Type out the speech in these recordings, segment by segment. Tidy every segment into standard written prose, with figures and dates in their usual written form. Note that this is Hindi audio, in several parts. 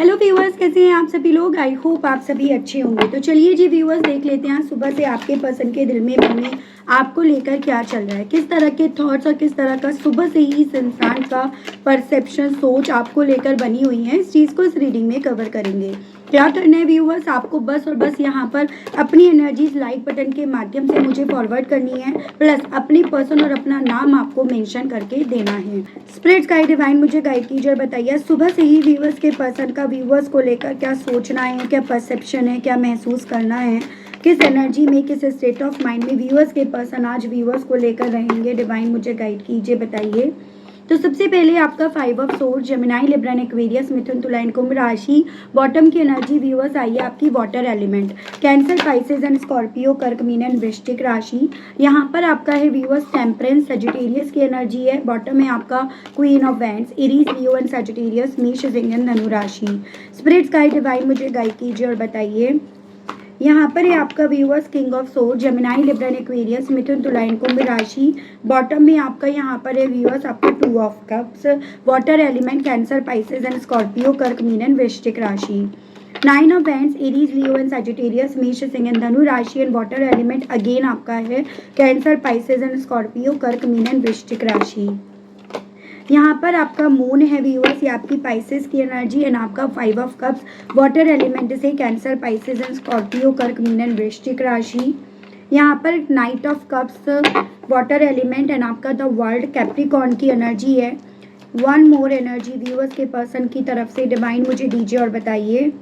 हेलो व्यूअर्स, कैसे हैं आप सभी लोग। आई होप आप सभी अच्छे होंगे। तो चलिए जी व्यूअर्स, देख लेते हैं सुबह से आपके पर्सन के दिल में मन में आपको लेकर क्या चल रहा है, किस तरह के थॉट्स और किस तरह का सुबह से ही इस इंसान का परसेप्शन, सोच आपको लेकर बनी हुई है। इस चीज़ को इस रीडिंग में कवर करेंगे। क्या करना है व्यूअर्स, आपको बस और बस यहाँ पर अपनी एनर्जीज लाइक बटन के माध्यम से मुझे फॉरवर्ड करनी है, प्लस अपनी पर्सन और अपना नाम आपको मेंशन करके देना है। स्पिरिट्स गाइड डिवाइन मुझे गाइड कीजिए और बताइए सुबह से ही व्यूअर्स के पर्सन का व्यूअर्स को लेकर क्या सोचना है, क्या परसेप्शन है, क्या महसूस करना है, किस एनर्जी में, किस स्टेट ऑफ माइंड में व्यूअर्स के पर्सन आज व्यूअर्स को लेकर रहेंगे। डिवाइन मुझे गाइड कीजिए, बताइए। तो सबसे पहले आपका 5 of sword, Gemini, Libra, Aquarius, मिथुन, तुला एंड कुंभ राशि। बॉटम की एनर्जी व्यूअर्स आई है आपकी water element, Cancer, Pisces and Scorpio, कर्क, मीन एंड वृश्चिक राशि। यहाँ पर आपका है व्यूअर्स टेम्परेंस, सजिटेरियस की एनर्जी है। बॉटम में आपका queen of wands, Aries, Leo and Sagittarius, मेष, सिंह एंड धनु राशि। स्पिरिट्स गाइड डिवाइन मुझे गाइड कीजिए और बताइए। यहाँ पर है आपका viewers king of sword, Gemini, Libra, Aquarius, मिथुन, तुला एंड कुंभ राशि। बॉटम में आपका यहाँ पर है व्यूअर्स आपका 2 of cups, water element, Cancer, Pisces and Scorpio, कर्क, मीन एंड वृश्चिक राशि। 9 of wands, Aries, Leo and Sagittarius, मेष, सिंह एंड धनु राशि। एंड वाटर एलिमेंट अगेन आपका है कैंसर, पाइसेस एंड स्कॉर्पियो, कर्क, मीन एंड वृश्चिक राशि। यहाँ पर आपका मून है व्यूअर्स, ये आपकी पाइसेस की एनर्जी एंड आपका 5 ऑफ कप्स, वाटर एलिमेंट से कैंसर, पाइसेस एंड स्कॉर्पियो, कर्क, मीन एंड वृश्चिक राशि। यहाँ पर night of cups, water element and आपका द वर्ल्ड, कैप्रिकॉर्न की एनर्जी है। वन मोर एनर्जी व्यूअर्स के पर्सन की तरफ से डिवाइन मुझे दीजिए और बताइए।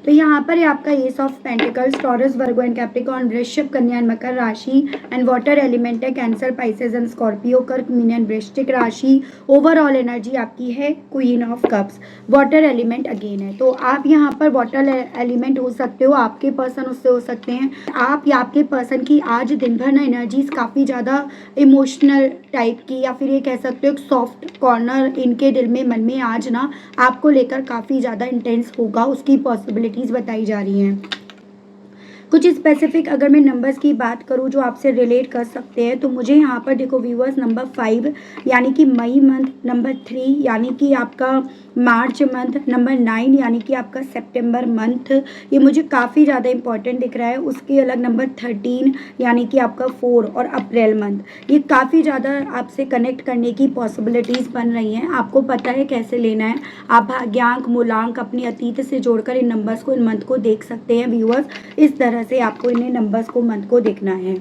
तो यहाँ पर है आपका S of pentacles, taurus, Virgo and Capricorn, वृषभ, कन्या एंड मकर राशि। एंड वाटर एलिमेंट है कैंसर, पाइसेस एंड स्कॉर्पियो, कर्क, मीन एंड वृश्चिक राशि। ओवरऑल एनर्जी आपकी है queen of cups, water element again है। तो आप यहाँ पर वाटर एलिमेंट हो सकते हो, आपके पर्सन उससे हो सकते हैं आप, या आपके पर्सन की आज दिन भर ना एनर्जीज काफ़ी ज़्यादा इमोशनल टाइप की, या फिर ये कह सकते हो एक सॉफ्ट कॉर्नर इनके दिल में, मन में आज ना आपको लेकर काफ़ी ज़्यादा इंटेंस होगा, उसकी पॉसिबिलिटीज़ बताई जा रही हैं। कुछ स्पेसिफिक अगर मैं नंबर्स की बात करूं जो आपसे रिलेट कर सकते हैं, तो मुझे यहाँ पर देखो व्यूअर्स, नंबर 5 यानी कि मई मंथ, नंबर 3 यानी कि आपका मार्च मंथ, नंबर 9 यानी कि आपका सितंबर मंथ, ये मुझे काफ़ी ज़्यादा इंपॉर्टेंट दिख रहा है। उसके अलग नंबर 13 यानी कि आपका 4 और अप्रैल मंथ, ये काफ़ी ज़्यादा आपसे कनेक्ट करने की पॉसिबिलिटीज़ बन रही हैं। आपको पता है कैसे लेना है, आप भाग्यांक, मूलांक अपने अतीत से जोड़कर इन नंबर्स को, इन मंथ को देख सकते हैं व्यूअर्स। इस तरह से आपको इन्हें नंबर्स को, मंथ को देखना है,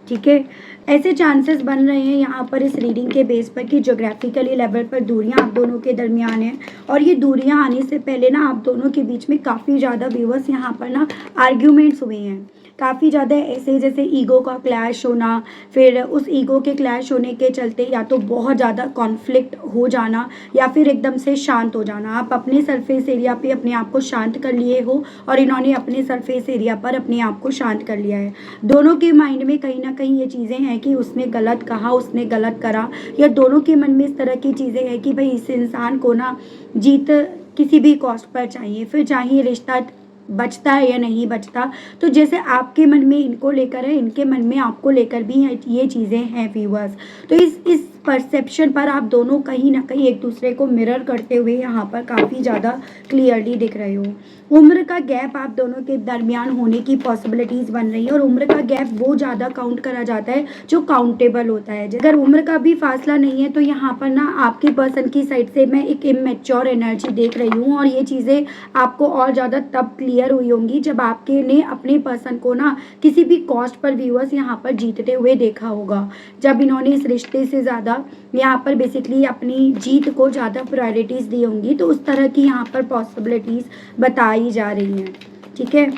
ठीक है। ऐसे चांसेस बन रहे हैं यहाँ पर इस रीडिंग के बेस पर कि ज्योग्राफिकली लेवल पर दूरियाँ आप दोनों के दरमियान हैं, और ये दूरियाँ आने से पहले ना आप दोनों के बीच में काफ़ी ज़्यादा व्यूअर्स यहाँ पर ना आर्ग्यूमेंट्स हुए हैं। काफ़ी ज़्यादा ऐसे जैसे ईगो का क्लैश होना, फिर उस ईगो के क्लैश होने के चलते या तो बहुत ज़्यादा कॉन्फ्लिक्ट हो जाना, या फिर एकदम से शांत हो जाना। आप अपने सरफेस एरिया पे अपने आप को शांत कर लिए हो, और इन्होंने अपने सरफेस एरिया पर अपने आप को शांत कर लिया है। दोनों के माइंड में कहीं ना कहीं ये चीज़ें हैं कि उसने गलत कहा, उसने गलत करा, या दोनों के मन में इस तरह की चीज़ें हैं कि भाई इस इंसान को ना जीत किसी भी कॉस्ट पर चाहिए, फिर चाहे रिश्ता बचता है या नहीं बचता। तो जैसे आपके मन में इनको लेकर है, इनके मन में आपको लेकर भी ये चीज़ें हैं व्यूअर्स। तो इस परसेप्शन पर आप दोनों कहीं ना कहीं एक दूसरे को मिरर करते हुए यहाँ पर काफ़ी ज़्यादा क्लियरली दिख रहे हो। उम्र का गैप आप दोनों के दरमियान होने की पॉसिबिलिटीज़ बन रही है, और उम्र का गैप वो ज़्यादा काउंट करा जाता है जो काउंटेबल होता है। अगर उम्र का भी फासला नहीं है तो यहाँ पर ना आपके पर्सन की साइड से मैं एक इमेच्योर एनर्जी देख रही हूँ, और ये चीज़ें आपको और ज़्यादा तब क्लियर हुई होंगी जब आपके ने अपने पर्सन को ना किसी भी कॉस्ट पर व्यूअर्स यहाँ पर जीतते हुए देखा होगा, जब इन्होंने इस रिश्ते से ज़्यादा यहाँ पर बेसिकली अपनी जीत को ज़्यादा प्रायोरिटीज़ दी होंगी। तो उस तरह की यहाँ पर पॉसिबिलिटीज़ बताई जा रही हैं, ठीक है।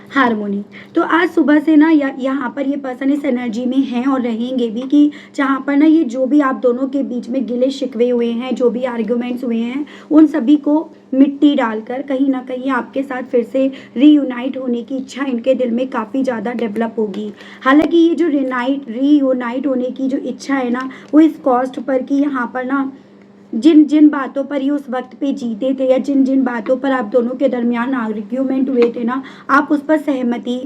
हारमोनी, तो आज सुबह से ना यहाँ पर ये पर्सन इस एनर्जी में हैं और रहेंगे भी, कि जहाँ पर ना ये जो भी आप दोनों के बीच में गिले शिकवे हुए हैं, जो भी आर्ग्यूमेंट्स हुए हैं, उन सभी को मिट्टी डालकर कहीं ना कहीं आपके साथ फिर से रीयूनाइट होने की इच्छा इनके दिल में काफ़ी ज़्यादा डेवलप होगी। हालांकि ये जो रीयूनाइट होने की जो इच्छा है ना, वो इस कॉस्ट पर कि यहाँ पर ना जिन जिन बातों पर ये उस वक्त पे जीते थे, या जिन जिन बातों पर आप दोनों के दरमियान आर्ग्यूमेंट हुए थे ना, आप उस पर सहमति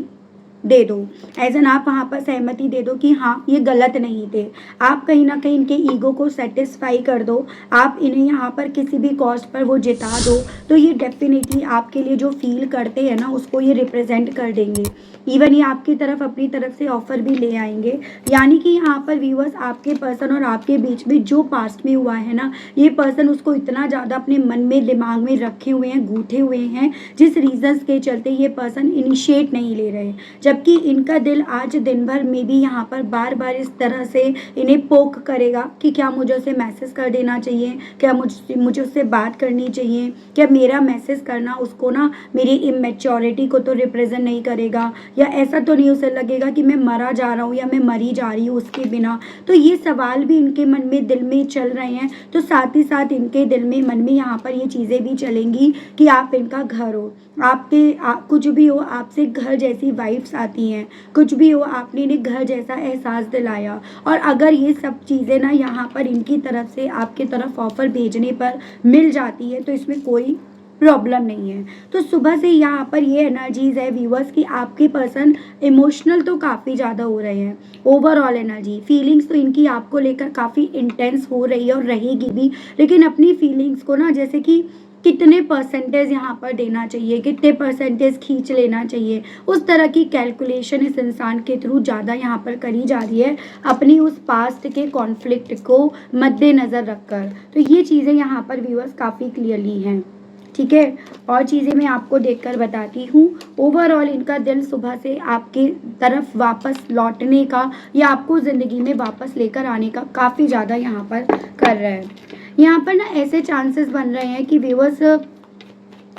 दे दो, एज एन आप वहाँ पर सहमति दे दो कि हाँ ये गलत नहीं थे। आप कहीं ना कहीं इनके ईगो को सेटिस्फाई कर दो, आप इन्हें यहाँ पर किसी भी कॉस्ट पर वो जिता दो, तो ये डेफिनेटली आपके लिए जो फील करते हैं ना उसको ये रिप्रेजेंट कर देंगे। इवन ये आपकी तरफ अपनी तरफ से ऑफर भी ले आएंगे। यानी कि यहाँ पर व्यूअर्स आपके पर्सन और आपके बीच में जो पास्ट में हुआ है ना, ये पर्सन उसको इतना ज़्यादा अपने मन में दिमाग में रखे हुए हैं, गूंथे हुए हैं, जिस रीजंस के चलते ये पर्सन इनिशिएट नहीं ले रहे, जबकि इनका दिल आज दिन भर में भी यहाँ पर बार बार इस तरह से इन्हें पोक करेगा कि क्या मुझे उसे मैसेज कर देना चाहिए, क्या मुझे उससे बात करनी चाहिए, क्या मेरा मैसेज करना उसको ना मेरी इमेच्योरिटी को तो रिप्रेजेंट नहीं करेगा, या ऐसा तो नहीं उसे लगेगा कि मैं मरा जा रहा हूँ या मैं मरी जा रही हूँ उसके बिना। तो ये सवाल भी इनके मन में दिल में चल रहे हैं। तो साथ ही साथ इनके दिल में मन में यहाँ पर ये चीज़ें भी चलेंगी कि आप इनका घर हो, कुछ भी हो आपसे घर जैसी वाइब्स आती हैं, कुछ भी हो आपने इन्हें घर जैसा एहसास दिलाया। और अगर ये सब चीज़ें ना यहाँ पर इनकी तरफ से आपकी तरफ ऑफर भेजने पर मिल जाती है तो इसमें कोई प्रॉब्लम नहीं है। तो सुबह से यहाँ पर ये एनर्जीज है व्यूअर्स कि आपके पर्सन इमोशनल तो काफ़ी ज़्यादा हो रहे हैं। ओवरऑल एनर्जी फीलिंग्स तो इनकी आपको लेकर काफ़ी इंटेंस हो रही है और रहेगी भी, लेकिन अपनी फीलिंग्स को ना जैसे कि कितने परसेंटेज यहाँ पर देना चाहिए, कितने परसेंटेज खींच लेना चाहिए, उस तरह की कैलकुलेशन इस इंसान के थ्रू ज़्यादा यहाँ पर करी जा रही है अपनी उस पास्ट के कॉन्फ्लिक्ट को मद्देनज़र रखकर। तो ये चीज़ें यहाँ पर व्यूअर्स काफ़ी क्लियरली हैं। ठीक है, और चीज़ें मैं आपको देखकर बताती हूँ। ओवरऑल इनका दिल सुबह से आपके तरफ वापस लौटने का या आपको ज़िंदगी में वापस लेकर आने का काफ़ी ज़्यादा यहाँ पर कर रहा है। यहाँ पर ना ऐसे चांसेस बन रहे हैं कि व्यूअर्स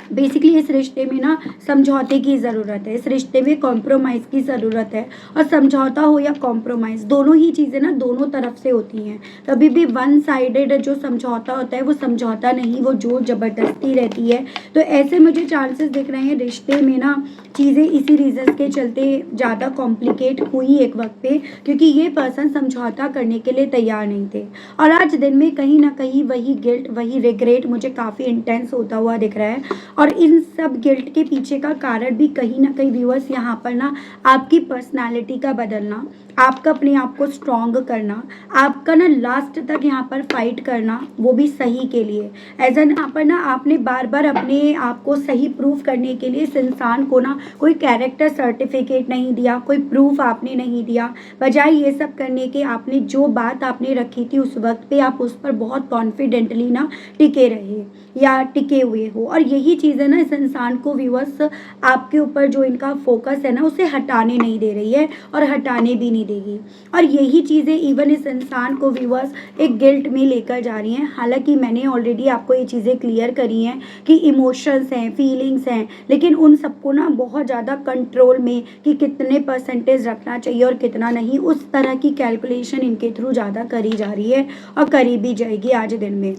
बेसिकली इस रिश्ते में ना समझौते की ज़रूरत है, इस रिश्ते में कॉम्प्रोमाइज़ की ज़रूरत है। और समझौता हो या कॉम्प्रोमाइज़ दोनों ही चीज़ें ना दोनों तरफ से होती हैं। कभी भी वन साइडेड जो समझौता होता है वो समझौता नहीं, वो जोर ज़बरदस्ती रहती है। तो ऐसे मुझे चांसेस दिख रहे हैं रिश्ते में ना चीज़ें इसी रीज़न के चलते ज़्यादा कॉम्प्लिकेट हुई एक वक्त पे, क्योंकि ये पर्सन समझौता करने के लिए तैयार नहीं थे। और आज दिन में कहीं ना कहीं वही गिल्ट, वही रिग्रेट मुझे काफ़ी इंटेंस होता हुआ दिख रहा है। और इन सब गिल्ट के पीछे का कारण भी कहीं ना कहीं व्यूअर्स यहाँ पर ना आपकी पर्सनालिटी का बदलना, आपका अपने आप को स्ट्रॉन्ग करना, आपका ना लास्ट तक यहाँ पर फाइट करना, वो भी सही के लिए। एज एन यहाँ पर ना आपने बार बार अपने आप को सही प्रूफ करने के लिए इस इंसान को ना कोई कैरेक्टर सर्टिफिकेट नहीं दिया, कोई प्रूफ आपने नहीं दिया। बजाय ये सब करने के आपने जो बात आपने रखी थी उस वक्त पे आप उस पर बहुत कॉन्फिडेंटली ना टिके रहे या टिके हुए हो। और यही चीज़ें ना इस इंसान को व्यूअर्स आपके ऊपर जो इनका फोकस है ना उसे हटाने नहीं दे रही है और हटाने भी नहीं देगी। और यही चीज़ें इवन इस इंसान को व्यूअर्स एक गिल्ट में लेकर जा रही हैं। हालांकि मैंने ऑलरेडी आपको ये चीज़ें क्लियर करी हैं कि इमोशंस हैं, फीलिंग्स हैं, लेकिन उन सबको ना बहुत ज़्यादा कंट्रोल में कि कितने परसेंटेज रखना चाहिए और कितना नहीं, उस तरह की कैलकुलेशन इनके थ्रू ज़्यादा करी जा रही है और करी भी जाएगी आज दिन में।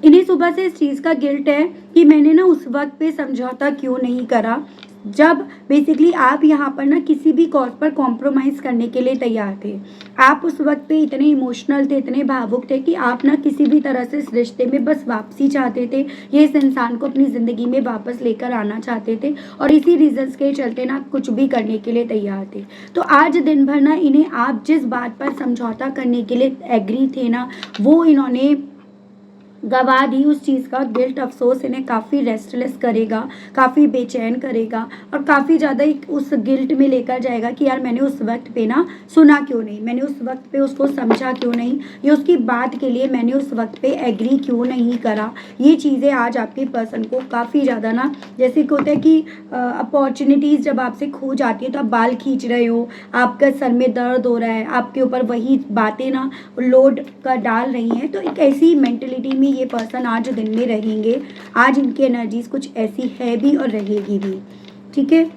इन्हें सुबह से इस चीज़ का गिल्ट है कि मैंने ना उस वक्त पे समझौता क्यों नहीं करा, जब बेसिकली आप यहाँ पर ना किसी भी कॉज पर कॉम्प्रोमाइज़ करने के लिए तैयार थे। आप उस वक्त पे इतने इमोशनल थे, इतने भावुक थे कि आप ना किसी भी तरह से इस रिश्ते में बस वापसी चाहते थे, ये इस इंसान को अपनी ज़िंदगी में वापस लेकर आना चाहते थे और इसी रीजंस के चलते ना कुछ भी करने के लिए तैयार थे। तो आज दिन भर ना इन्हें आप जिस बात पर समझौता करने के लिए एग्री थे ना वो इन्होंने गवा दी। उस चीज़ का गिल्ट, अफसोस इन्हें काफ़ी रेस्टलेस करेगा, काफ़ी बेचैन करेगा और काफ़ी ज़्यादा उस गिल्ट में लेकर जाएगा कि यार मैंने उस वक्त पे ना सुना क्यों नहीं, मैंने उस वक्त पे उसको समझा क्यों नहीं, या उसकी बात के लिए मैंने उस वक्त पे एग्री क्यों नहीं करा। ये चीज़ें आज आपके पर्सन को काफ़ी ज़्यादा ना, जैसे कि होता है कि अपॉर्चुनिटीज़ जब आपसे खो जाती है तो आप बाल खींच रहे हो, आपका सर में दर्द हो रहा है, आपके ऊपर वही बातें ना लोड का डाल रही हैं। तो एक ऐसी मेंटलिटी में ये पर्सन आज दिन में रहेंगे। आज इनकी एनर्जीज कुछ ऐसी है भी और रहेगी भी। ठीक है,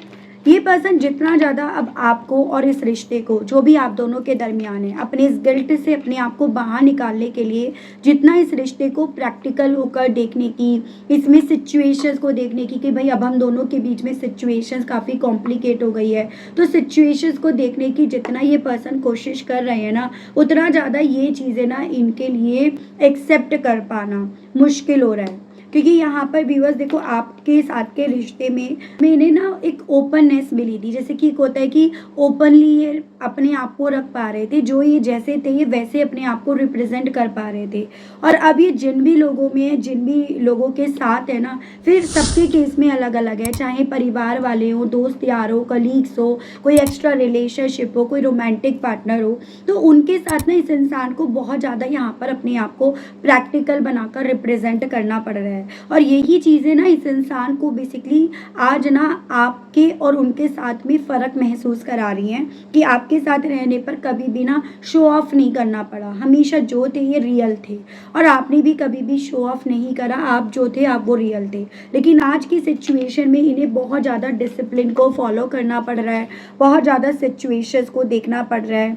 ये पर्सन जितना ज़्यादा अब आपको और इस रिश्ते को, जो भी आप दोनों के दरमियान है, अपने इस गिल्ट से अपने आप को बाहर निकालने के लिए जितना इस रिश्ते को प्रैक्टिकल होकर देखने की, इसमें सिचुएशंस को देखने की कि भाई अब हम दोनों के बीच में सिचुएशंस काफ़ी कॉम्प्लिकेट हो गई है, तो सिचुएशंस को देखने की जितना ये पर्सन कोशिश कर रहे हैं ना, उतना ज़्यादा ये चीज़ें ना इनके लिए एक्सेप्ट कर पाना मुश्किल हो रहा है। क्योंकि यहाँ पर व्यूअर्स देखो आपके साथ के रिश्ते में मैंने ना एक ओपननेस मिली थी, जैसे कि एक होता है कि ओपनली ये अपने आप को रख पा रहे थे, जो ये जैसे थे ये वैसे अपने आप को रिप्रेजेंट कर पा रहे थे। और अब ये जिन भी लोगों में है, जिन भी लोगों के साथ है ना, फिर सबके केस में अलग अलग है, चाहे परिवार वाले हो, दोस्त यार हो, कलीग्स हो, कोई एक्स्ट्रा रिलेशनशिप हो, कोई रोमांटिक पार्टनर हो, तो उनके साथ ना इस इंसान को बहुत ज़्यादा यहाँ पर अपने आप को प्रैक्टिकल बनाकर रिप्रेजेंट करना पड़ रहा है। और यही चीज़ें ना इस इंसान को बेसिकली आज ना आपके और उनके साथ में फ़र्क महसूस करा रही हैं कि आपके साथ रहने पर कभी भी ना शो ऑफ नहीं करना पड़ा, हमेशा जो थे ये रियल थे, और आपने भी कभी भी शो ऑफ नहीं करा, आप जो थे आप वो रियल थे। लेकिन आज की सिचुएशन में इन्हें बहुत ज़्यादा डिसिप्लिन को फॉलो करना पड़ रहा है, बहुत ज़्यादा सिचुएशंस को देखना पड़ रहा है,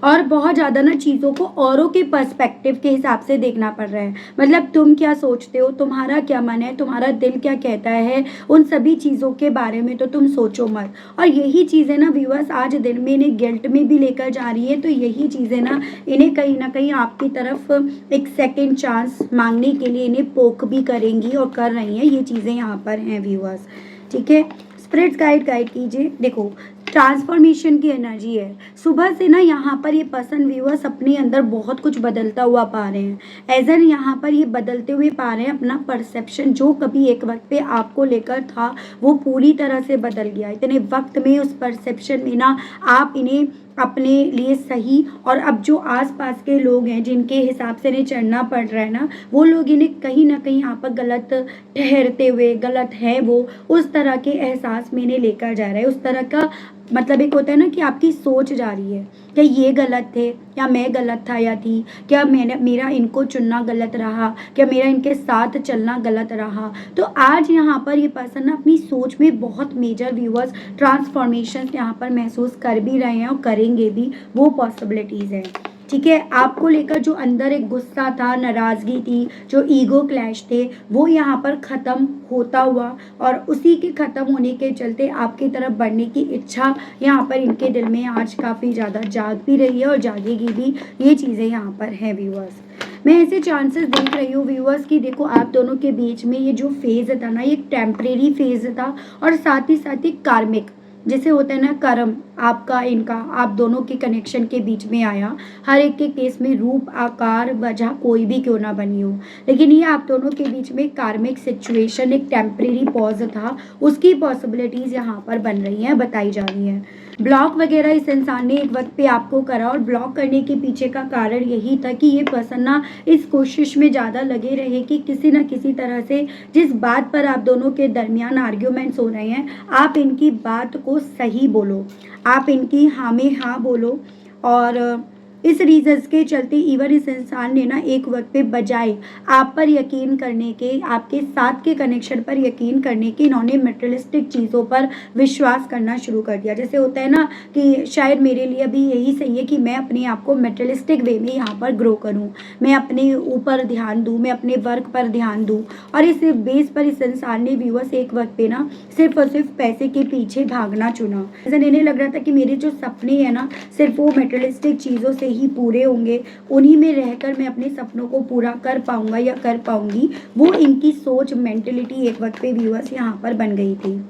और बहुत ज़्यादा ना चीज़ों को औरों के पर्सपेक्टिव के हिसाब से देखना पड़ रहा है। मतलब तुम क्या सोचते हो, तुम्हारा क्या मन है, तुम्हारा दिल क्या कहता है, उन सभी चीज़ों के बारे में तो तुम सोचो मत। और यही चीज़ें ना व्यूअर्स आज दिन में इन्हें गिल्ट में भी लेकर जा रही है। तो यही चीज़ें ना कहीं आपकी तरफ एक सेकेंड चांस मांगने के लिए इन्हें पोक भी करेंगी और कर रही हैं। ये चीज़ें यहाँ पर हैं व्यूअर्स, ठीक है। स्पिरिट्स गाइड कीजिए। देखो ट्रांसफॉर्मेशन की एनर्जी है, सुबह से ना यहाँ पर ये पर्सन व्यूअर्स अपने अंदर बहुत कुछ बदलता हुआ पा रहे हैं। एज एन यहाँ पर ये बदलते हुए पा रहे हैं अपना परसेप्शन, जो कभी एक वक्त पे आपको लेकर था वो पूरी तरह से बदल गया। इतने वक्त में उस परसेप्शन में ना आप इन्हें अपने लिए सही, और अब जो आसपास के लोग हैं जिनके हिसाब से इन्हें चलना पड़ रहा है ना, वो लोग इन्हें कहीं ना कहीं यहाँ पर गलत ठहरते हुए, गलत है वो, उस तरह के एहसास में इन्हें लेकर जा रहा है। उस तरह का मतलब एक होता है ना कि आपकी सोच जा रही है क्या ये गलत थे, क्या मैं गलत था या थी, क्या मेरा इनको चुनना गलत रहा, क्या मेरा इनके साथ चलना गलत रहा। तो आज यहाँ पर ये पर्सन ना अपनी सोच में बहुत मेजर व्यूअर्स ट्रांसफॉर्मेशन यहाँ पर महसूस कर भी रहे हैं और करेंगे भी, वो पॉसिबिलिटीज़ है, ठीक है। आपको लेकर जो अंदर एक गुस्सा था, नाराज़गी थी, जो ईगो क्लैश थे, वो यहाँ पर ख़त्म होता हुआ, और उसी के ख़त्म होने के चलते आपकी तरफ बढ़ने की इच्छा यहाँ पर इनके दिल में आज काफ़ी ज़्यादा जाग भी रही है और जागेगी भी। ये चीज़ें यहाँ पर हैं व्यूअर्स। मैं ऐसे चांसेस देख रही हूँ व्यूअर्स की देखो आप दोनों के बीच में ये जो फेज़ था ना, ये एक टेम्परेरी फेज़ था, और साथ ही कार्मिक, जैसे होता है ना कर्म, आपका इनका आप दोनों के कनेक्शन के बीच में आया। हर एक के केस में रूप आकार वजह कोई भी क्यों ना बनी हो, लेकिन ये आप दोनों के बीच में कार्मिक सिचुएशन एक टेम्परेरी पॉज था, उसकी पॉसिबिलिटीज़ यहाँ पर बन रही हैं, बताई जा रही हैं। ब्लॉक वगैरह इस इंसान ने एक वक्त पे आपको करा, और ब्लॉक करने के पीछे का कारण यही था कि ये पर्सन ना इस कोशिश में ज़्यादा लगे रहे कि किसी न किसी तरह से जिस बात पर आप दोनों के दरमियान आर्ग्यूमेंट्स हो रहे हैं, आप इनकी बात को सही बोलो, आप इनकी हाँ में हाँ बोलो। और इस रीजंस के चलते इवन इस इंसान ने ना एक वक्त पे बजाय आप पर यकीन करने के, आपके साथ के कनेक्शन पर यकीन करने के, इन्होंने मटेरियलिस्टिक चीज़ों पर विश्वास करना शुरू कर दिया। जैसे होता है ना कि शायद मेरे लिए अभी यही सही है कि मैं अपने आप को मटेरियलिस्टिक वे में यहाँ पर ग्रो करूँ, मैं अपने ऊपर ध्यान दूँ, मैं अपने वर्क पर ध्यान दूँ। और इस बेस पर इस इंसान ने व्यूअर्स एक वक्त पे ना सिर्फ और सिर्फ पैसे के पीछे भागना चुना। जैसे इन्हें लग रहा था कि मेरे जो सपने हैं ना सिर्फ वो मटेरियलिस्टिक चीज़ों से ही पूरे होंगे, उन्हीं में रहकर मैं अपने सपनों को पूरा कर पाऊंगा या कर पाऊंगी। वो इनकी सोच मेंटेलिटी एक वक्त पे व्यूअर्स यहाँ पर बन गई थी।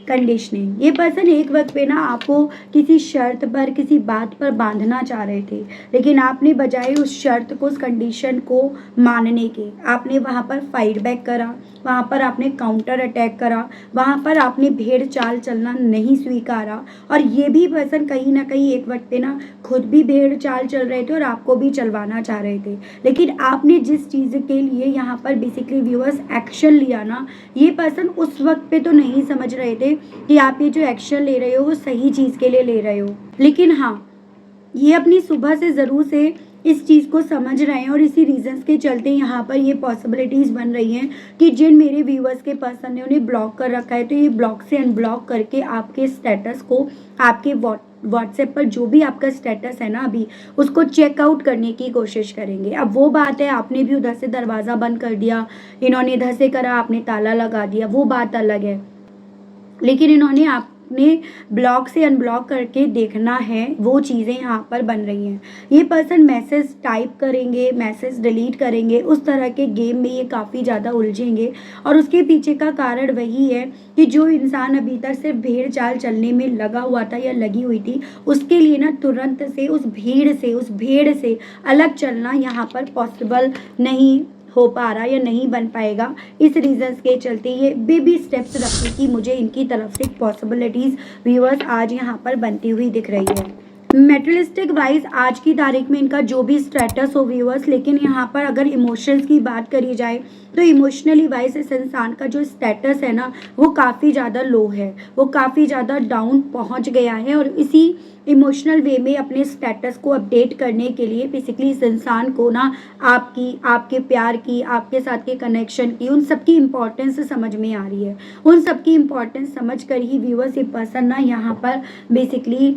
कंडीशनिंग, ये पर्सन एक वक्त पे ना आपको किसी शर्त पर, किसी बात पर बांधना चाह रहे थे, लेकिन आपने बजाय उस शर्त को, उस कंडीशन को मानने के, आपने वहाँ पर फाइट बैक करा, वहाँ पर आपने काउंटर अटैक करा, वहाँ पर आपने भेड़ चाल चलना नहीं स्वीकारा। और ये भी पर्सन कहीं ना कहीं एक वक्त पे ना खुद भी भेड़ चाल चल रहे थे और आपको भी चलवाना चाह रहे थे, लेकिन आपने जिस चीज़ के लिए यहाँ पर बेसिकली व्यूअर्स एक्शन लिया ना, ये पर्सन उस वक्त पे तो नहीं समझ रहे थे कि आप ये जो एक्शन ले रहे हो वो सही चीज़ के लिए ले रहे हो। लेकिन हाँ, ये अपनी सुबह से ज़रूर से इस चीज़ को समझ रहे हैं, और इसी रीजंस के चलते यहाँ पर ये पॉसिबिलिटीज़ बन रही हैं कि जिन मेरे व्यूअर्स के पर्सन ने उन्हें ब्लॉक कर रखा है, तो ये ब्लॉक से अनब्लॉक करके आपके स्टेटस को, आपके व्हाट्सएप पर जो भी आपका स्टेटस है ना अभी, उसको चेकआउट करने की कोशिश करेंगे। अब वो बात है आपने भी उधर से दरवाज़ा बंद कर दिया, इन्होंने इधर से करा, आपने ताला लगा दिया, वो बात अलग है। लेकिन इन्होंने आपने ब्लॉक से अनब्लॉक करके देखना है, वो चीज़ें यहाँ पर बन रही हैं। ये पर्सन मैसेज टाइप करेंगे, मैसेज डिलीट करेंगे, उस तरह के गेम में ये काफ़ी ज़्यादा उलझेंगे। और उसके पीछे का कारण वही है कि जो इंसान अभी तक सिर्फ भेड़ चाल चलने में लगा हुआ था या लगी हुई थी, उसके लिए ना तुरंत से उस भेड़ से अलग चलना यहाँ पर पॉसिबल नहीं हो पा रहा या नहीं बन पाएगा। इस रीजंस के चलते ये बेबी स्टेप्स रखने की मुझे इनकी तरफ से पॉसिबिलिटीज व्यूअर्स आज यहाँ पर बनती हुई दिख रही है। मेटलिस्टिक वाइज आज की तारीख में इनका जो भी स्टेटस हो व्यूअर्स, लेकिन यहाँ पर अगर इमोशंस की बात करी जाए तो इमोशनली वाइज इस इंसान का जो स्टेटस है ना, वो काफ़ी ज़्यादा लो है, वो काफ़ी ज़्यादा डाउन पहुँच गया है। और इसी इमोशनल वे में अपने स्टेटस को अपडेट करने के लिए बेसिकली इस इंसान को ना आपके प्यार की, आपके साथ के कनेक्शन की, उन सब की इम्पोर्टेंस समझ में आ रही है। उन सब की इम्पोर्टेंस समझ कर ही व्यूअर्स ये पर्सन ना यहाँ पर बेसिकली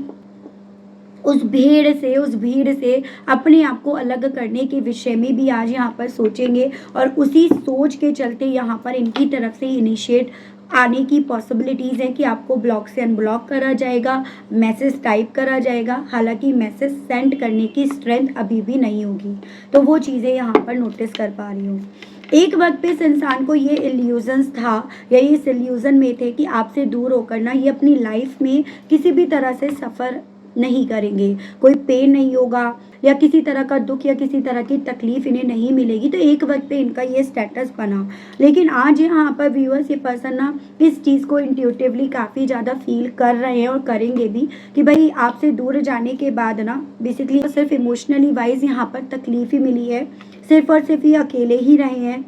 उस भीड़ से अपने आप को अलग करने के विषय में भी आज यहाँ पर सोचेंगे। और उसी सोच के चलते यहाँ पर इनकी तरफ से इनिशिएट आने की पॉसिबिलिटीज़ है कि आपको ब्लॉक से अनब्लॉक करा जाएगा, मैसेज टाइप करा जाएगा। हालांकि मैसेज सेंड करने की स्ट्रेंथ अभी भी नहीं होगी, तो वो चीज़ें यहाँ पर नोटिस कर पा रही हूँ। एक वक्त पे इस इंसान को ये इल्यूजन्स था या ये इस इल्यूजन में थे कि आपसे दूर होकर ना ये अपनी लाइफ में किसी भी तरह से सफ़र नहीं करेंगे, कोई पेन नहीं होगा या किसी तरह का दुख या किसी तरह की तकलीफ इन्हें नहीं मिलेगी। तो एक वक्त पे इनका ये स्टेटस बना, लेकिन आज यहाँ पर व्यूअर्स ये पर्सन ना इस चीज़ को इंट्यूटिवली काफ़ी ज़्यादा फील कर रहे हैं और करेंगे भी कि भाई आपसे दूर जाने के बाद ना बेसिकली सिर्फ इमोशनली वाइज यहाँ पर तकलीफ ही मिली है, सिर्फ और सिर्फ ये अकेले ही रहे हैं।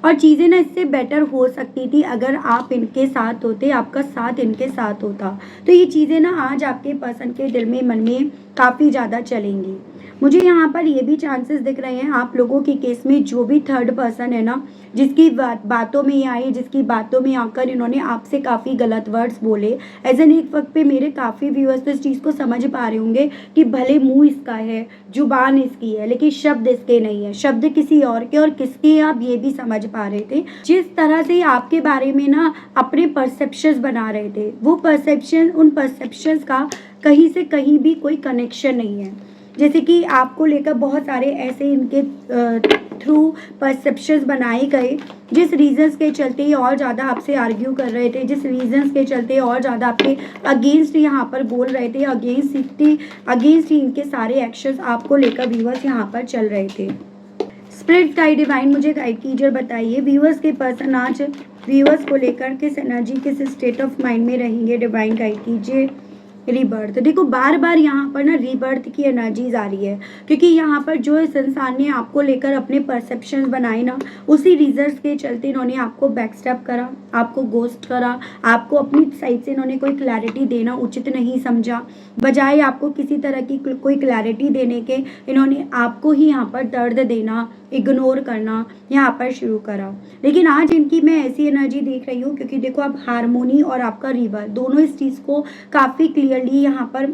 और चीज़ें ना इससे बेटर हो सकती थी अगर आप इनके साथ होते, आपका साथ इनके साथ होता। तो ये चीज़ें ना आज आपके पर्सन के दिल में, मन में काफ़ी ज़्यादा चलेंगी। मुझे यहाँ पर ये भी चांसेस दिख रहे हैं आप लोगों के केस में जो भी थर्ड पर्सन है ना, जिसकी बातों में ये आए, जिसकी बातों में आकर इन्होंने आपसे काफ़ी गलत वर्ड्स बोले। एज एन एक वक्त पे मेरे काफ़ी व्यूअर्स तो इस चीज़ को समझ पा रहे होंगे कि भले मुंह इसका है, जुबान इसकी है, लेकिन शब्द इसके नहीं है, शब्द किसी और के और किसके आप ये भी समझ पा रहे थे। जिस तरह से आपके बारे में ना अपने परसेप्शंस बना रहे थे, वो परसेप्शन, उन परसेप्शंस का कहीं से कहीं भी कोई कनेक्शन नहीं है। जैसे कि आपको लेकर बहुत सारे ऐसे इनके थ्रू परसेप्शंस बनाए गए, जिस रीजंस के चलते ये और ज़्यादा आपसे आर्ग्यू कर रहे थे, जिस रीजंस के चलते और ज़्यादा आपके अगेंस्ट यहाँ पर बोल रहे थे, अगेंस्ट ही इनके सारे एक्शंस आपको लेकर व्यूअर्स यहाँ पर चल रहे थे। स्पिरिट गाइड, डिवाइन मुझे गाइड कीजिए और बताइए व्यूअर्स के पर्सन आज व्यूअर्स को लेकर किस एनर्जी, किस स्टेट ऑफ माइंड में रहेंगे। डिवाइन गाइड कीजिए। रीबर्थ, देखो बार बार यहाँ पर ना रीबर्थ की एनर्जीज आ रही है, क्योंकि यहाँ पर जो इस इंसान ने आपको लेकर अपने परसेप्शंस बनाए ना, उसी रीजंस के चलते इन्होंने आपको बैकस्टेप करा, आपको गोस्ट करा, आपको अपनी साइड से इन्होंने कोई क्लैरिटी देना उचित नहीं समझा। बजाय आपको किसी तरह की कोई क्लैरिटी देने के इन्होंने आपको ही यहाँ पर दर्द देना, इग्नोर करना यहाँ पर शुरू करा। लेकिन आज इनकी मैं ऐसी एनर्जी देख रही हूँ, क्योंकि देखो आप हारमोनी और आपका रीबर्थ दोनों इस चीज़ को काफ़ी क्लियरली यहाँ पर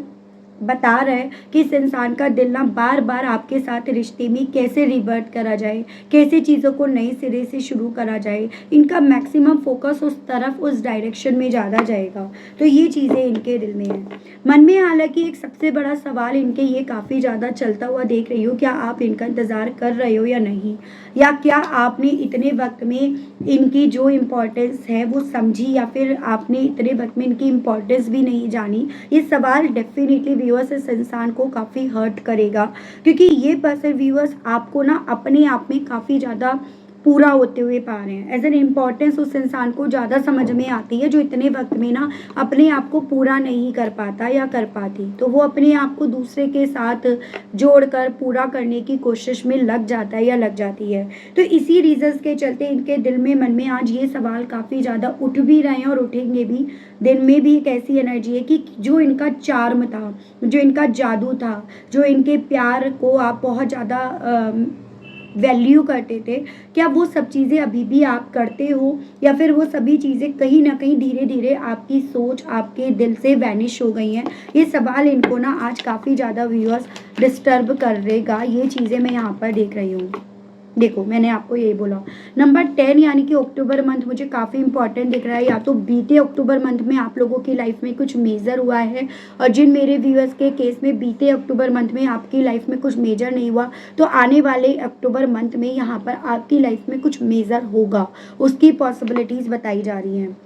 बता रहा है कि इस इंसान का दिल ना बार बार आपके साथ रिश्ते में कैसे रिबर्थ करा जाए, कैसे चीज़ों को नए सिरे से शुरू करा जाए। इनका मैक्सिमम फोकस उस तरफ, उस डायरेक्शन में ज़्यादा जाएगा। तो ये चीज़ें इनके दिल में है। मन में हालांकि एक सबसे बड़ा सवाल इनके ये काफ़ी ज़्यादा चलता हुआ देख रही हो, क्या आप इनका इंतज़ार कर रहे हो या नहीं, या क्या आपने इतने वक्त में इनकी जो इम्पोर्टेंस है वो समझी, या फिर आपने इतने वक्त में इनकी इम्पोर्टेंस भी नहीं जानी। ये सवाल डेफिनेटली व्यूअर्स इस इंसान को काफ़ी हर्ट करेगा, क्योंकि ये पर्सन व्यूअर्स आपको ना अपने आप में काफ़ी ज़्यादा पूरा होते हुए पा रहे हैं। एज एन इम्पॉर्टेंस उस इंसान को ज़्यादा समझ में आती है जो इतने वक्त में ना अपने आप को पूरा नहीं कर पाता या कर पाती, तो वो अपने आप को दूसरे के साथ जोड़कर पूरा करने की कोशिश में लग जाता है या लग जाती है। तो इसी रीजंस के चलते इनके दिल में, मन में आज ये सवाल काफ़ी ज़्यादा उठ भी रहे हैं और उठेंगे भी। दिन में भी एक ऐसी एनर्जी है कि जो इनका चार्म था, जो इनका जादू था, जो इनके प्यार को आप बहुत ज़्यादा वैल्यू करते थे, क्या वो सब चीज़ें अभी भी आप करते हो, या फिर वो सभी चीज़ें कहीं ना कहीं धीरे धीरे आपकी सोच, आपके दिल से वैनिश हो गई हैं। ये सवाल इनको ना आज काफ़ी ज़्यादा व्यूअर्स डिस्टर्ब करेगा। ये चीज़ें मैं यहाँ पर देख रही हूँ। देखो मैंने आपको यही बोला। नंबर 10 यानी कि अक्टूबर मंथ मुझे काफ़ी इंपॉर्टेंट दिख रहा है। या तो बीते अक्टूबर मंथ में आप लोगों की लाइफ में कुछ मेजर हुआ है, और जिन मेरे व्यूअर्स के केस में बीते अक्टूबर मंथ में आपकी लाइफ में कुछ मेजर नहीं हुआ, तो आने वाले अक्टूबर मंथ में यहाँ पर आपकी लाइफ में कुछ मेजर होगा, उसकी पॉसिबिलिटीज़ बताई जा रही हैं।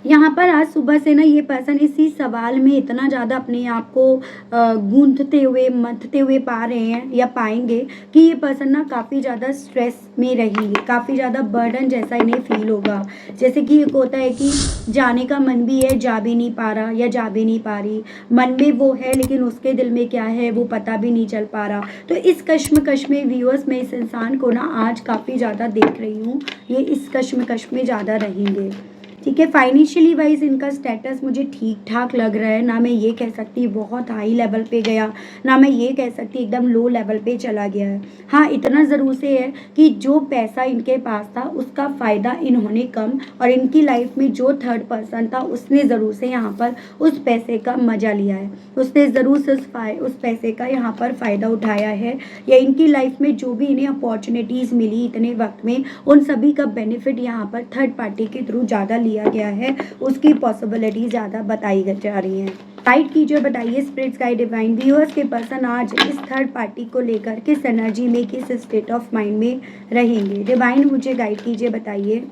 यहाँ पर आज सुबह से ना ये पर्सन इसी सवाल में इतना ज़्यादा अपने आप को गूंथते हुए मथते हुए पा रहे हैं या पाएंगे कि ये पर्सन ना काफ़ी ज़्यादा स्ट्रेस में रहेंगे, काफ़ी ज़्यादा बर्डन जैसा इन्हें फील होगा। जैसे कि एक होता है कि जाने का मन भी है, जा भी नहीं पा रहा या जा भी नहीं पा रही, मन में वो है लेकिन उसके दिल में क्या है वो पता भी नहीं चल पा रहा। तो इस कश्मकश में व्यूअर्स में इस इंसान को ना आज काफ़ी ज़्यादा देख रही हूँ, ये इस कश्मकश में ज़्यादा रहेंगे। ठीक है, फाइनेंशियली वाइज इनका स्टेटस मुझे ठीक ठाक लग रहा है। ना मैं ये कह सकती बहुत हाई लेवल पे गया, ना मैं ये कह सकती एकदम लो लेवल पे चला गया है। हाँ, इतना ज़रूर से है कि जो पैसा इनके पास था उसका फ़ायदा इन्होंने कम, और इनकी लाइफ में जो थर्ड पर्सन था उसने ज़रूर से यहाँ पर उस पैसे का मज़ा लिया है, उसने ज़रूर से उस पैसे का यहाँ पर फ़ायदा उठाया है, या इनकी लाइफ में जो भी इन्हें अपॉर्चुनिटीज़ मिली इतने वक्त में उन सभी का बेनिफिट यहाँ पर थर्ड पार्टी के थ्रू ज़्यादा लिया गया है, उसकी पॉसिबिलिटी ज़्यादा बताई जा रही हैं। गाइड कीजिए, बताइए स्पिरिट्स गाइड डिवाइन व्यूअर्स के पर्सन आज इस थर्ड पार्टी को लेकर किस एनर्जी में, किस स्टेट ऑफ माइंड में रहेंगे। डिवाइन मुझे गाइड कीजिए, बताइए।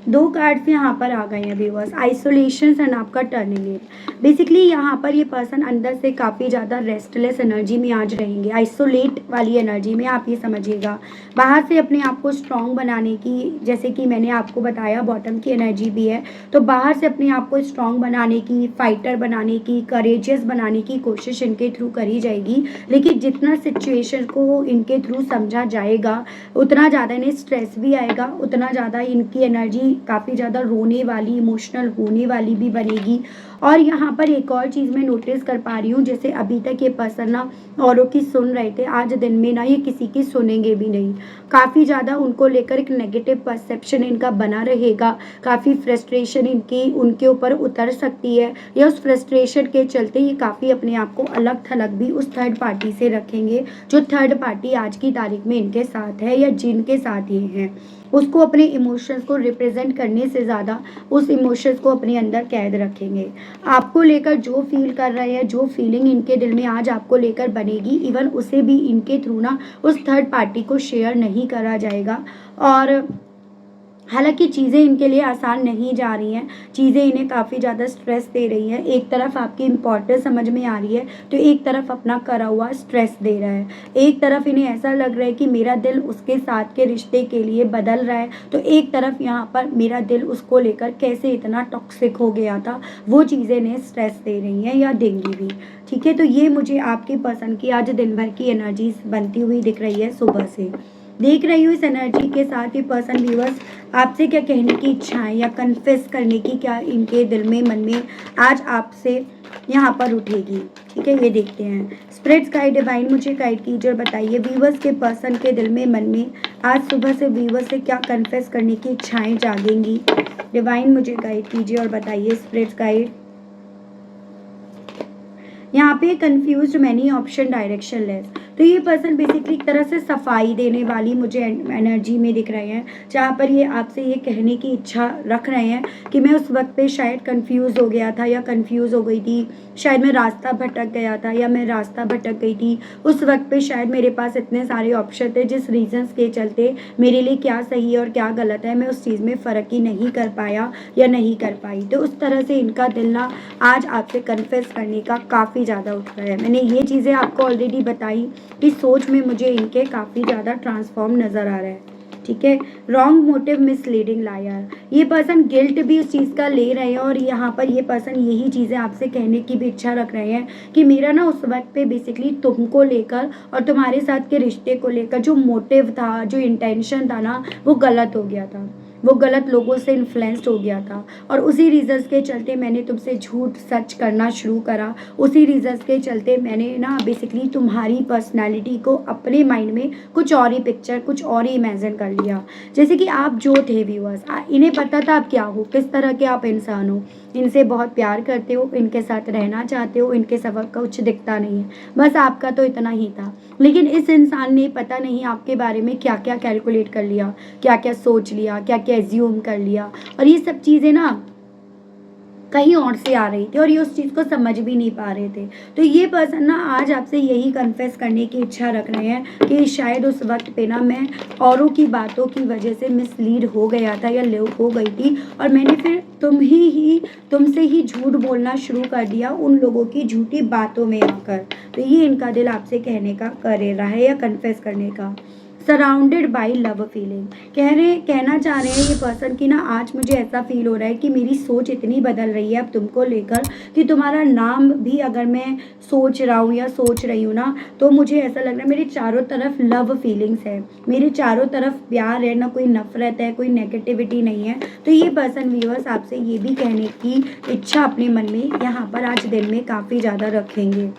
2 कार्ड्स यहाँ पर आ गए हैं व्यूअर्स, आइसोलेशन एंड आपका टर्निंग इट। बेसिकली यहाँ पर ये पर्सन अंदर से काफ़ी ज़्यादा रेस्टलेस एनर्जी में आज रहेंगे, आइसोलेट वाली एनर्जी में। आप ये समझिएगा बाहर से अपने आप को स्ट्रॉन्ग बनाने की, जैसे कि मैंने आपको बताया बॉटम की एनर्जी भी है, तो बाहर से अपने आप को स्ट्रॉन्ग बनाने की, फाइटर बनाने की, करेजियस बनाने की कोशिश इनके थ्रू करी जाएगी। लेकिन जितना सिचुएशन को इनके थ्रू समझा जाएगा उतना ज़्यादा इन्हें स्ट्रेस भी आएगा, उतना ज़्यादा इनकी एनर्जी काफ़ी ज़्यादा रोने वाली, इमोशनल होने वाली भी बनेगी। और यहाँ पर एक और चीज़ मैं नोटिस कर पा रही हूँ, जैसे अभी तक ये पर्सन ना औरों की सुन रहे थे, आज दिन में ना ये किसी की सुनेंगे भी नहीं। काफ़ी ज़्यादा उनको लेकर एक नेगेटिव परसेप्शन इनका बना रहेगा, काफ़ी फ्रस्ट्रेशन इनकी उनके ऊपर उतर सकती है, या उस फ्रस्ट्रेशन के चलते ये काफ़ी अपने आप को अलग थलग भी उस थर्ड पार्टी से रखेंगे, जो थर्ड पार्टी आज की तारीख में इनके साथ है या जिनके साथ ये हैं। उसको अपने इमोशंस को रिप्रेजेंट करने से ज़्यादा उस इमोशंस को अपने अंदर कैद रखेंगे। आपको लेकर जो फील कर रहे हैं, जो फीलिंग इनके दिल में आज आपको लेकर बनेगी, इवन उसे भी इनके थ्रू ना उस थर्ड पार्टी को शेयर नहीं करा जाएगा। और हालांकि चीज़ें इनके लिए आसान नहीं जा रही हैं, चीज़ें इन्हें काफ़ी ज़्यादा स्ट्रेस दे रही हैं। एक तरफ आपकी इम्पोर्टेंस समझ में आ रही है, तो एक तरफ अपना करा हुआ स्ट्रेस दे रहा है। एक तरफ इन्हें ऐसा लग रहा है कि मेरा दिल उसके साथ के रिश्ते के लिए बदल रहा है, तो एक तरफ यहाँ पर मेरा दिल उसको लेकर कैसे इतना टॉक्सिक हो गया था, वो चीज़ें इन्हें स्ट्रेस दे रही हैं या देंगी भी। ठीक है, तो ये मुझे आपके पर्सन की आज दिन भर की एनर्जी बनती हुई दिख रही है। सुबह से देख रही हूँ इस एनर्जी के साथ ये पर्सन व्यूअर्स आपसे क्या कहने की इच्छाएं या कन्फेस करने की क्या इनके दिल में, मन में आज आपसे यहाँ पर उठेगी। ठीक है, ये देखते हैं। स्पिरिट्स गाइड डिवाइन मुझे गाइड कीजिए और बताइए व्यूअर्स के पर्सन के दिल में, मन में आज सुबह से व्यूअर्स से क्या कन्फेस करने की इच्छाएं जागेंगी। डिवाइन मुझे गाइड कीजिए और बताइए स्पिरिट्स गाइड। यहाँ पे confused, many option, directionless. तो ये पर्सन बेसिकली एक तरह से सफाई देने वाली मुझे एनर्जी में दिख रहे हैं, जहाँ पर ये आपसे ये कहने की इच्छा रख रहे हैं कि मैं उस वक्त पे शायद कंफ्यूज हो गया था या कंफ्यूज हो गई थी, शायद मैं रास्ता भटक गया था या मैं रास्ता भटक गई थी। उस वक्त पे शायद मेरे पास इतने सारे ऑप्शन थे जिस रीजंस के चलते मेरे लिए क्या सही है और क्या गलत है मैं उस चीज़ में फ़र्क ही नहीं कर पाया या नहीं कर पाई। तो उस तरह से इनका दिल ना आज आपसे कन्फेस करने का काफ़ी ज़्यादा उठ रहा है। मैंने ये चीज़ें आपको ऑलरेडी बताई कि सोच में मुझे इनके काफ़ी ज़्यादा ट्रांसफॉर्म नज़र आ रहा है। ठीक है, रॉन्ग मोटिव, मिसलीडिंग, लायर। ये पर्सन गिल्ट भी उस चीज़ का ले रहे हैं, और यहाँ पर ये पर्सन यही चीज़ें आपसे कहने की भी इच्छा रख रहे हैं कि मेरा ना उस वक्त पे बेसिकली तुमको लेकर और तुम्हारे साथ के रिश्ते को लेकर जो मोटिव था, जो इंटेंशन था ना, वो गलत हो गया था। वो गलत लोगों से इन्फ्लुएंस्ड हो गया था और उसी रीज़न्स के चलते मैंने तुमसे झूठ सच करना शुरू करा। उसी रीज़न्स के चलते मैंने ना बेसिकली तुम्हारी पर्सनैलिटी को अपने माइंड में कुछ और ही पिक्चर, कुछ और ही इमेजिन कर लिया। जैसे कि आप जो थे व्यूअर्स, इन्हें पता था आप क्या हो, किस तरह के आप इंसान हो। इनसे बहुत प्यार करते हो, इनके साथ रहना चाहते हो, इनके सिवा कुछ दिखता नहीं है, बस आपका तो इतना ही था। लेकिन इस इंसान ने पता नहीं आपके बारे में क्या क्या कैलकुलेट कर लिया, क्या क्या सोच लिया, क्या क्या एज्यूम कर लिया, और ये सब चीज़ें ना कहीं और से आ रही थी और ये उस चीज़ को समझ भी नहीं पा रहे थे। तो ये पर्सन ना आज आपसे यही कन्फेस करने की इच्छा रख रहे हैं कि शायद उस वक्त पे ना मैं औरों की बातों की वजह से मिसलीड हो गया था या हो गई थी, और मैंने फिर तुमसे ही झूठ बोलना शुरू कर दिया उन लोगों की झूठी बातों में आकर। तो ये इनका दिल आपसे कहने का कर रहा है या कन्फेस करने का। सराउंडेड बाई लव फीलिंग, कहना चाह रहे हैं ये पर्सन की ना आज मुझे ऐसा फील हो रहा है कि मेरी सोच इतनी बदल रही है अब तुमको लेकर कि तुम्हारा नाम भी अगर मैं सोच रहा हूँ या सोच रही हूँ ना, तो मुझे ऐसा लग रहा है मेरे चारों तरफ लव फीलिंग्स है, मेरे चारों तरफ प्यार है, ना कोई नफरत है, कोई नेगेटिविटी नहीं है। तो ये पर्सन व्यूअर्स आपसे ये भी कहने की इच्छा अपने मन में यहाँ पर आज दिन में काफ़ी ज़्यादा रखेंगे।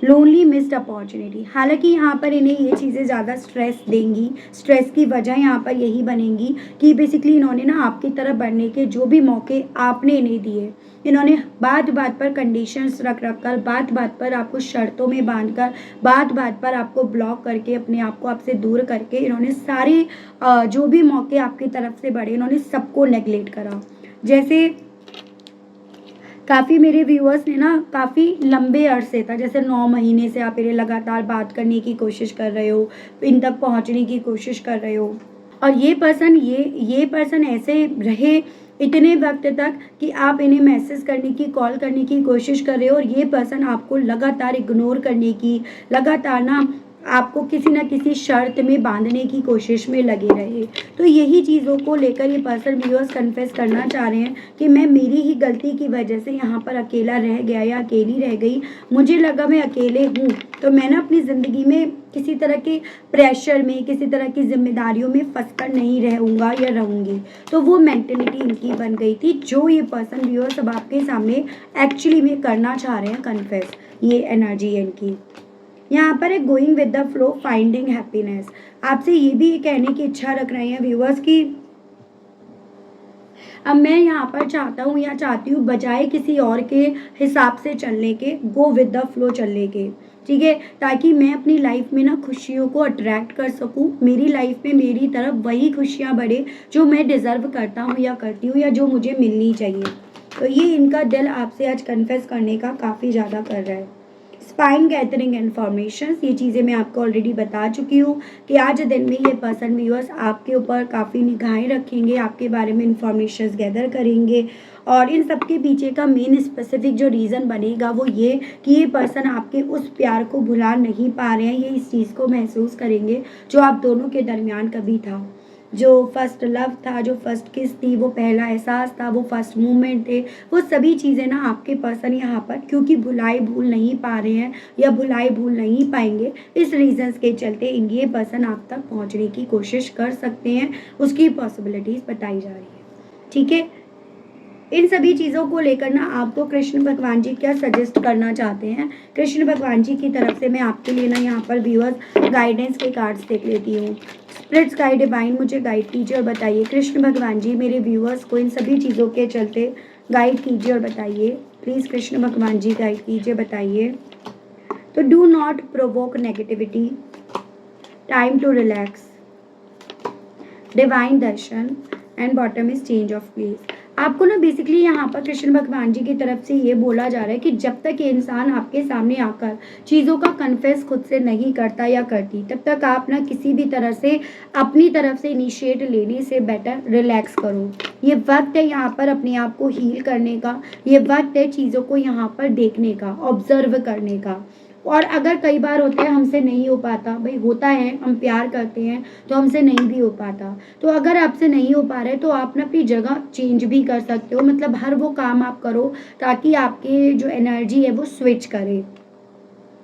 लोनली मिस्ड अपॉर्चुनिटी, हालांकि यहाँ पर इन्हें ये चीज़ें ज़्यादा स्ट्रेस देंगी। स्ट्रेस की वजह यहाँ पर यही बनेंगी कि बेसिकली इन्होंने ना आपकी तरफ बढ़ने के जो भी मौके आपने इन्हें दिए, इन्होंने बात बात पर कंडीशंस रख कर, बात बात पर आपको शर्तों में बांध कर, बात बात पर आपको ब्लॉक करके, अपने आप को आपसे दूर करके, इन्होंने सारे जो भी मौके आपकी तरफ से बढ़े इन्होंने सबको नेगलेक्ट करा। जैसे काफ़ी मेरे व्यूअर्स ने ना काफ़ी लंबे अरसे था, जैसे 9 महीने से आप इन्हें लगातार बात करने की कोशिश कर रहे हो, इन तक पहुंचने की कोशिश कर रहे हो, और ये पर्सन ऐसे रहे इतने वक्त तक कि आप इन्हें मैसेज करने की, कॉल करने की कोशिश कर रहे हो, और ये पर्सन आपको लगातार इग्नोर करने की, लगातार ना आपको किसी न किसी शर्त में बांधने की कोशिश में लगे रहे। तो यही चीज़ों को लेकर ये पर्सन व्यूअर्स कन्फेस करना चाह रहे हैं कि मैं मेरी ही गलती की वजह से यहाँ पर अकेला रह गया या अकेली रह गई, मुझे लगा मैं अकेले हूँ, तो मैं ना अपनी ज़िंदगी में किसी तरह के प्रेशर में, किसी तरह की जिम्मेदारियों में फंस कर नहीं रहूँगा या रहूँगी। तो वो मेंटेलिटी इनकी बन गई थी जो ये पर्सन व्यूअर्स अब आपके सामने एक्चुअली में करना चाह रहे हैं कन्फेस। ये एनर्जी है इनकी। यहाँ पर है going with the flow, finding happiness, आपसे ये भी कहने की इच्छा रख रहे हैं व्यूअर्स की अब मैं यहाँ पर चाहता हूँ या चाहती हूँ बजाय किसी और के हिसाब से चलने के, गो विद द फ्लो चलने के, ठीक है, ताकि मैं अपनी लाइफ में ना खुशियों को अट्रैक्ट कर सकूँ, मेरी लाइफ में मेरी तरफ वही खुशियाँ बढ़े जो मैं डिज़र्व करता हूँ या करती हूँ या जो मुझे मिलनी चाहिए। तो ये इनका दिल आपसे आज कन्फेस करने का काफ़ी ज़्यादा कर रहा है। स्पाइन गैदरिंग इन्फॉर्मेशन, ये चीज़ें मैं आपको ऑलरेडी बता चुकी हूँ कि आज दिन में ये पर्सन व्यूअर्स आपके ऊपर काफ़ी निगाहें रखेंगे, आपके बारे में इंफॉर्मेशन गैदर करेंगे, और इन सब के पीछे का मेन स्पेसिफिक जो रीज़न बनेगा वो ये कि ये पर्सन आपके उस प्यार को भुला नहीं पा रहे हैं, ये इस चीज़ को महसूस करेंगे जो आप दोनों के दरमियान कभी था, जो फर्स्ट लव था, जो फर्स्ट किस थी, वो पहला एहसास था, वो फर्स्ट मूवमेंट थे, वो सभी चीज़ें ना आपके पर्सन यहाँ पर क्योंकि भूल नहीं पा रहे हैं या भूल नहीं पाएंगे, इस रीजंस के चलते ये पर्सन आप तक पहुँचने की कोशिश कर सकते हैं, उसकी पॉसिबिलिटीज़ बताई जा रही है। ठीक है, इन सभी चीज़ों को लेकर ना आपको कृष्ण भगवान जी क्या सजेस्ट करना चाहते हैं, कृष्ण भगवान जी की तरफ से मैं आपके लिए ना यहाँ पर व्यूअर्स गाइडेंस के कार्ड्स देख लेती हूँ। स्पिरिट्स गाइड डिवाइन मुझे गाइड कीजिए और बताइए कृष्ण भगवान जी मेरे व्यूअर्स को इन सभी चीज़ों के चलते गाइड कीजिए और बताइए प्लीज़ कृष्ण भगवान जी गाइड कीजिए, बताइए। तो do not provoke negativity, time to relax, divine darshan, and bottom is change of place. आपको ना बेसिकली यहाँ पर कृष्ण भगवान जी की तरफ से ये बोला जा रहा है कि जब तक ये इंसान आपके सामने आकर चीज़ों का कन्फेस खुद से नहीं करता या करती, तब तक आप ना किसी भी तरह से अपनी तरफ से इनिशिएट लेने से बेटर रिलैक्स करो। ये वक्त है यहाँ पर अपने आप को हील करने का, ये वक्त है चीज़ों को यहाँ पर देखने का, ऑब्जर्व करने का। और अगर कई बार होता है हमसे नहीं हो पाता, भाई होता है, हम प्यार करते हैं तो हमसे नहीं भी हो पाता, तो अगर आपसे नहीं हो पा रहा है तो आप ना अपनी जगह चेंज भी कर सकते हो, मतलब हर वो काम आप करो ताकि आपकी जो एनर्जी है वो स्विच करे।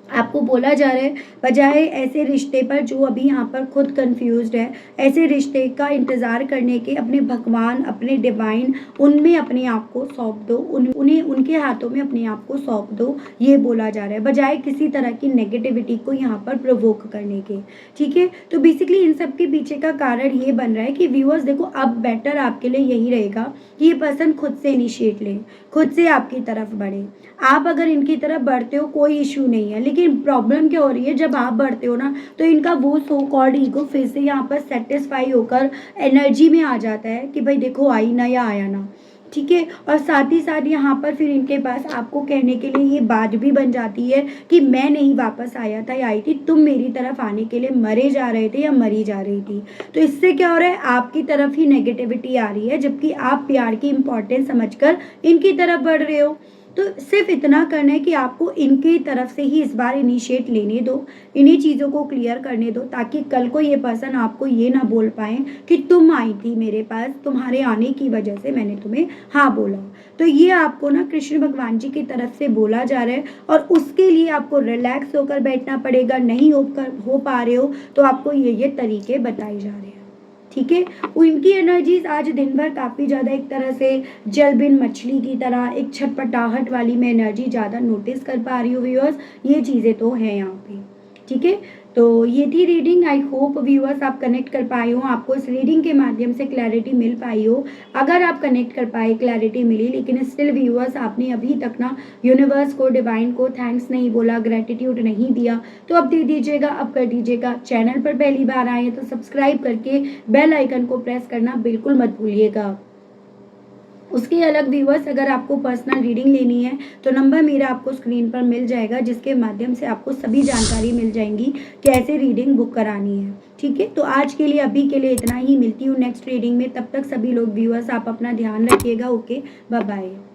आपको बोला जा रहा है बजाय ऐसे रिश्ते पर जो अभी यहाँ पर खुद कंफ्यूज्ड है, ऐसे रिश्ते का इंतज़ार करने के अपने भगवान, अपने डिवाइन, उनमें अपने आप को सौंप दो, उन्हें उनके हाथों में अपने आप को सौंप दो, ये बोला जा रहा है बजाय किसी तरह की नेगेटिविटी को यहाँ पर प्रोवोक करने के। ठीक है, तो बेसिकली इन सब के पीछे का कारण ये बन रहा है कि व्यूअर्स देखो, अब बेटर आपके लिए यही रहेगा कि ये पर्सन खुद से इनिशिएट ले, खुद से आपकी तरफ बढ़े। आप अगर इनकी तरफ बढ़ते हो कोई इशू नहीं है, लेकिन प्रॉब्लम क्या हो रही है, जब आप बढ़ते हो ना तो इनका वो सो कॉल्ड ईगो फिर से यहाँ पर सेटिस्फाई होकर एनर्जी में आ जाता है कि भाई देखो आई ना या आया ना। ठीक है, और साथ ही साथ यहाँ पर फिर इनके पास आपको कहने के लिए ये बात भी बन जाती है कि मैं नहीं वापस आया था या आई थी, तुम मेरी तरफ आने के लिए मरे जा रहे थे या मरी जा रही थी। तो इससे क्या हो रहा है, आपकी तरफ ही नेगेटिविटी आ रही है, जबकि आप प्यार की इंपॉर्टेंस समझकर इनकी तरफ बढ़ रहे हो। तो सिर्फ इतना करना है कि आपको इनकी तरफ से ही इस बार इनिशिएट लेने दो, इन्हीं चीज़ों को क्लियर करने दो, ताकि कल को ये पर्सन आपको ये ना बोल पाए कि तुम आई थी मेरे पास, तुम्हारे आने की वजह से मैंने तुम्हें हाँ बोला। तो ये आपको ना कृष्ण भगवान जी की तरफ से बोला जा रहा है, और उसके लिए आपको रिलैक्स होकर बैठना पड़ेगा। नहीं हो पा रहे हो तो आपको ये तरीके बताए जा रहे हैं। ठीक है, उनकी एनर्जीज आज दिन भर काफ़ी ज़्यादा एक तरह से जलबिन मछली की तरह एक छटपटाहट वाली मैं एनर्जी ज़्यादा नोटिस कर पा रही हूँ व्यूअर्स, ये चीज़ें तो हैं यहाँ पे। ठीक है, तो ये थी रीडिंग। आई होप व्यूअर्स आप कनेक्ट कर पाए हो, आपको इस रीडिंग के माध्यम से क्लैरिटी मिल पाई हो। अगर आप कनेक्ट कर पाए, क्लैरिटी मिली, लेकिन स्टिल व्यूअर्स आपने अभी तक ना यूनिवर्स को, डिवाइन को थैंक्स नहीं बोला, ग्रेटिट्यूड नहीं दिया, तो अब दे दीजिएगा, अब कर दीजिएगा। चैनल पर पहली बार आए तो सब्सक्राइब करके बेल आइकन को प्रेस करना बिल्कुल मत भूलिएगा। उसके अलग व्यूअर्स अगर आपको पर्सनल रीडिंग लेनी है तो नंबर मेरा आपको स्क्रीन पर मिल जाएगा, जिसके माध्यम से आपको सभी जानकारी मिल जाएंगी कैसे रीडिंग बुक करानी है। ठीक है, तो आज के लिए अभी के लिए इतना ही, मिलती हूँ नेक्स्ट रीडिंग में। तब तक सभी लोग व्यूअर्स आप अपना ध्यान रखिएगा। Okay, bye bye.